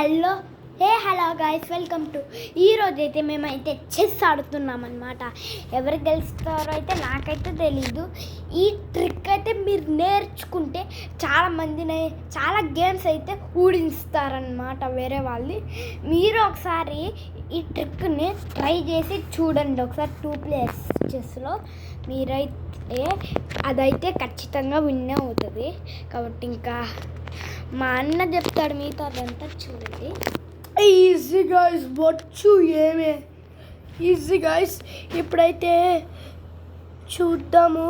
Hello guys, welcome to ఈరోజు అయితే మేమైతే చెస్ ఆడుతున్నాం అనమాట. ఎవరు గెలుస్తారో అయితే నాకైతే తెలీదు. ఈ ట్రిక్ అయితే మీరు నేర్చుకుంటే చాలా గేమ్స్ అయితే ఊడిస్తారనమాట వేరే వాళ్ళని. మీరు ఒకసారి ఈ ట్రిక్ని ట్రై చేసి చూడండి ఒకసారి. 2 players చెస్లో మీరైతే అదైతే ఖచ్చితంగా విన్ అవుతుంది. కాబట్టి ఇంకా మా అన్న చెప్తాడు మీతో, అదంతా చూడండి. ఈజీ గైస్, వచ్చు ఏమే ఈజీ గైస్. ఇప్పుడైతే చూద్దాము,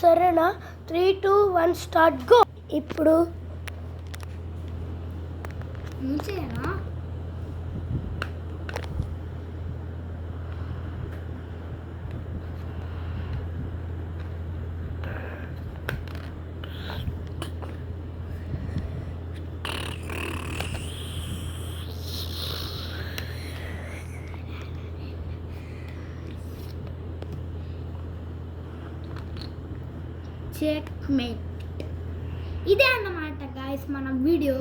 సరేనా? 3, 2, 1 స్టార్ట్, గో. ఇప్పుడు నుంచేనా చెక్మేట్. ఇదే అన్నమాట గాయస్ మన వీడియో.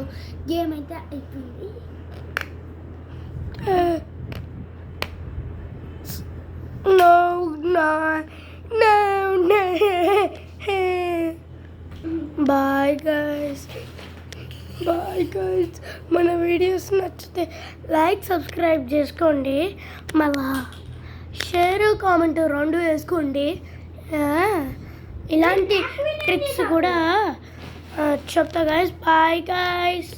గేమ్ అయితే అయిపోయింది. Bye guys. మన వీడియోస్ నచ్చితే లైక్, సబ్స్క్రైబ్ చేసుకోండి. మళ్ళా షేర్, కామెంట్ 2 వేసుకోండి. ఇలాంటి ట్రిక్స్ కూడా చెప్తా గైస్. Bye guys.